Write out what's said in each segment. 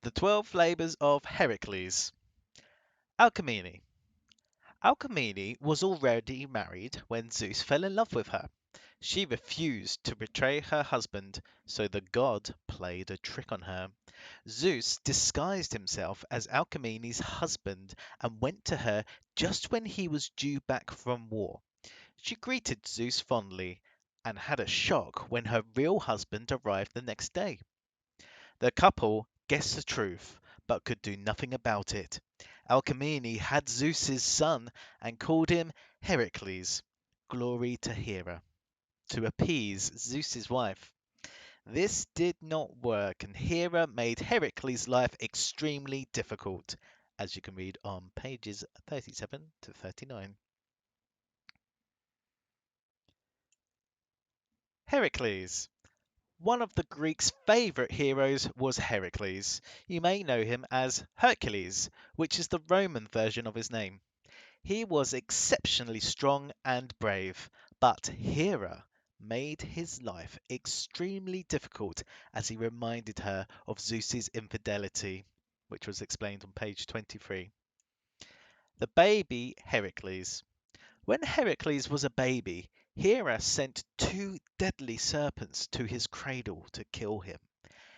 The 12 Labours of Heracles. Alcmene. Alcmene was already married when Zeus fell in love with her. She refused to betray her husband, so the god played a trick on her. Zeus disguised himself as Alcmene's husband and went to her just when he was due back from war. She greeted Zeus fondly and had a shock when her real husband arrived the next day. The couple guessed the truth, but could do nothing about it. Alcmene had Zeus's son and called him Heracles, glory to Hera, to appease Zeus's wife. This did not work, and Hera made Heracles' life extremely difficult, as you can read on pages 37 to 39. Heracles. One of the Greeks' favourite heroes was Heracles. You may know him as Hercules, which is the Roman version of his name. He was exceptionally strong and brave, but Hera made his life extremely difficult as he reminded her of Zeus's infidelity, which was explained on page 23. The baby Heracles. When Heracles was a baby, Hera sent two deadly serpents to his cradle to kill him.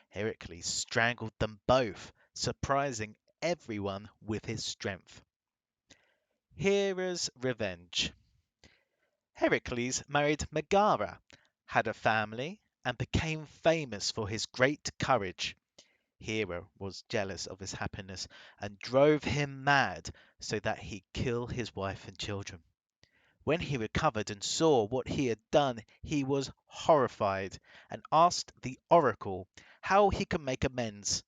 Heracles strangled them both, surprising everyone with his strength. Hera's revenge. Heracles married Megara, had a family, and became famous for his great courage. Hera was jealous of his happiness and drove him mad so that he kill his wife and children. When he recovered and saw what he had done, he was horrified and asked the oracle how he could make amends.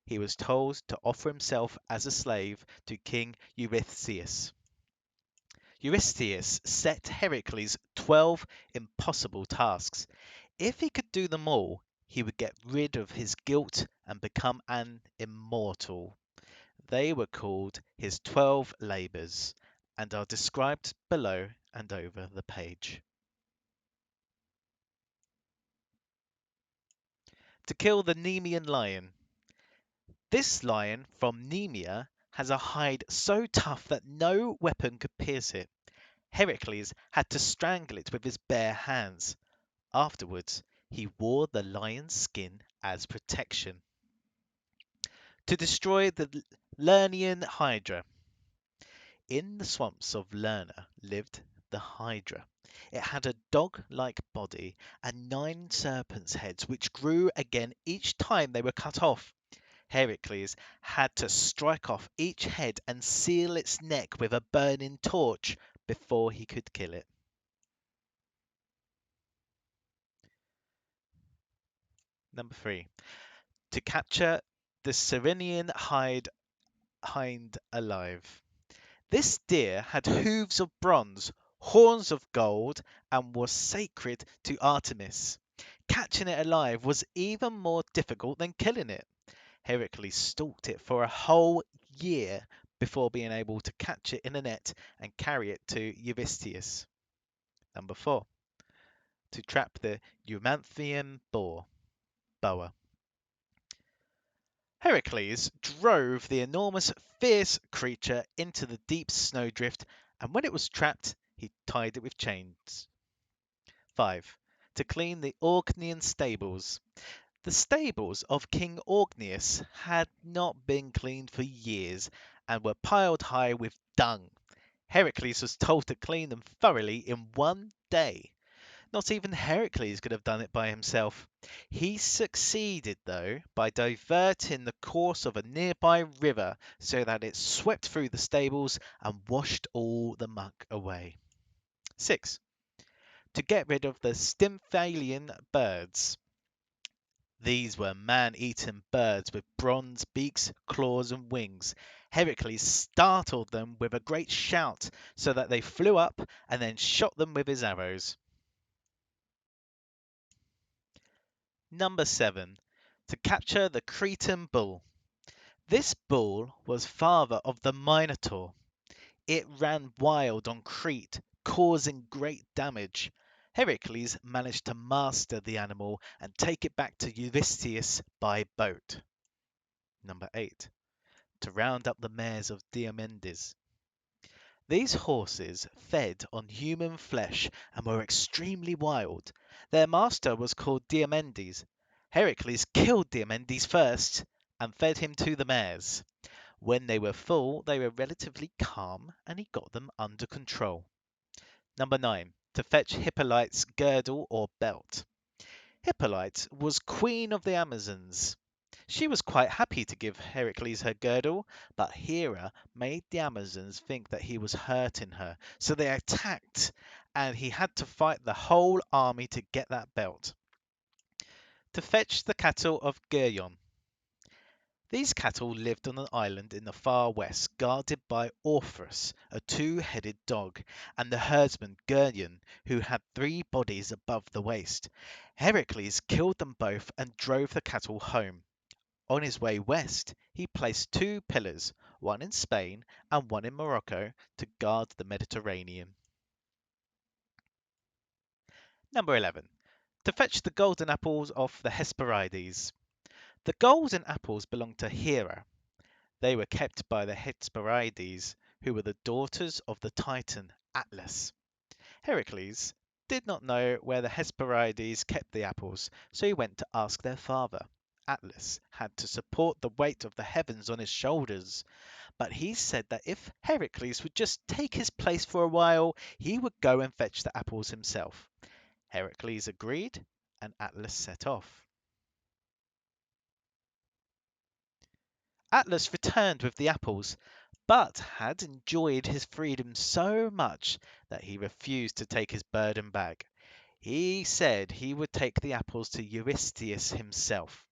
He was told to offer himself as a slave to King Eurystheus. Eurystheus set Heracles 12 impossible tasks. If he could do them all, he would get rid of his guilt and become an immortal. They were called his 12 labours and are described below and over the page. To kill the Nemean lion. This lion from Nemea has a hide so tough that no weapon could pierce it. Heracles had to strangle it with his bare hands. Afterwards, he wore the lion's skin as protection. To destroy the Lernaean Hydra. In the swamps of Lerna lived the Hydra. It had a dog-like body and 9 serpents' heads, which grew again each time they were cut off. Heracles had to strike off each head and seal its neck with a burning torch before he could kill it. Number 3. To capture the Cyrenian hind alive. This deer had hooves of bronze, horns of gold, and was sacred to Artemis. Catching it alive was even more difficult than killing it. Heracles stalked it for a whole year before being able to catch it in a net and carry it to Eurystheus. Number 4. To trap the Eumanthian boa. Heracles drove the enormous, fierce creature into the deep snowdrift, and when it was trapped, he tied it with chains. 5. To clean the Orkneyan stables. The stables of King Orkneys had not been cleaned for years and were piled high with dung. Heracles was told to clean them thoroughly in one day. Not even Heracles could have done it by himself. He succeeded, though, by diverting the course of a nearby river so that it swept through the stables and washed all the muck away. 6. To get rid of the Stymphalian birds. These were man-eating birds with bronze beaks, claws, and wings. Heracles startled them with a great shout so that they flew up and then shot them with his arrows. Number 7. To capture the Cretum bull. This bull was father of the Minotaur. It ran wild on Crete, causing great damage. Heracles managed to master the animal and take it back to Eurystheus by boat. Number 8. To round up the Mares of Diamendis. These horses fed on human flesh and were extremely wild. Their master was called Diamendes. Heracles killed Diamendes first and fed him to the mares. When they were full, they were relatively calm and he got them under control. Number 9. To fetch Hippolyte's girdle or belt. Hippolyte was queen of the Amazons. She was quite happy to give Heracles her girdle, but Hera made the Amazons think that he was hurting her, so they attacked, and he had to fight the whole army to get that belt. To fetch the cattle of Geryon. These cattle lived on an island in the far west, guarded by Orpheus, a two-headed dog, and the herdsman Geryon, who had 3 bodies above the waist. Heracles killed them both and drove the cattle home. On his way west, he placed 2 pillars, one in Spain and one in Morocco, to guard the Mediterranean. Number 11. To fetch the golden apples of the Hesperides. The golden apples belonged to Hera. They were kept by the Hesperides, who were the daughters of the Titan Atlas. Heracles did not know where the Hesperides kept the apples, so he went to ask their father. Atlas had to support the weight of the heavens on his shoulders, but he said that if Heracles would just take his place for a while, he would go and fetch the apples himself. Heracles agreed, and Atlas set off. Atlas returned with the apples, but had enjoyed his freedom so much that he refused to take his burden back. He said he would take the apples to Eurystheus himself.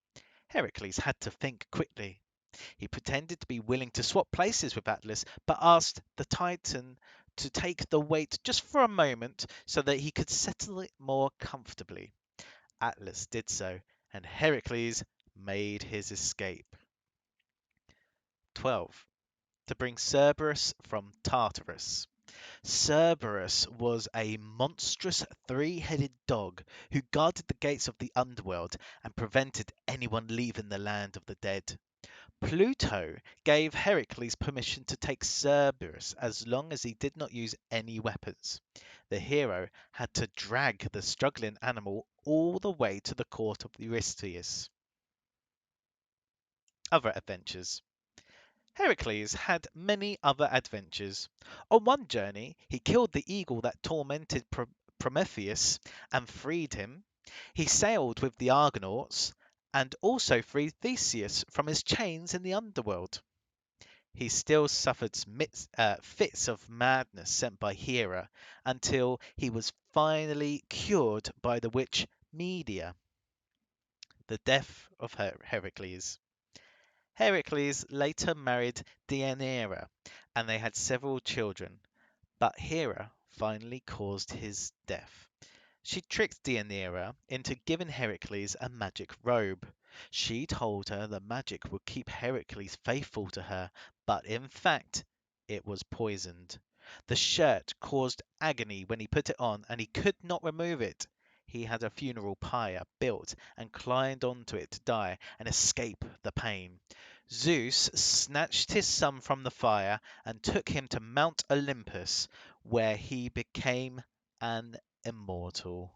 Heracles had to think quickly. He pretended to be willing to swap places with Atlas, but asked the Titan to take the weight just for a moment so that he could settle it more comfortably. Atlas did so, and Heracles made his escape. 12. To bring Cerberus from Tartarus. Cerberus was a monstrous 3-headed dog who guarded the gates of the underworld and prevented anyone leaving the land of the dead. Pluto gave Heracles permission to take Cerberus as long as he did not use any weapons. The hero had to drag the struggling animal all the way to the court of Eurystheus. Other adventures. Heracles had many other adventures. On one journey, he killed the eagle that tormented Prometheus and freed him. He sailed with the Argonauts and also freed Theseus from his chains in the underworld. He still suffered fits of madness sent by Hera until he was finally cured by the witch Medea. The death of Heracles. Heracles later married Deianira, and they had several children, but Hera finally caused his death. She tricked Deianira into giving Heracles a magic robe. She told her the magic would keep Heracles faithful to her, but in fact, it was poisoned. The shirt caused agony when he put it on, and he could not remove it. He had a funeral pyre built and climbed onto it to die and escape the pain. Zeus snatched his son from the fire and took him to Mount Olympus, where he became an immortal.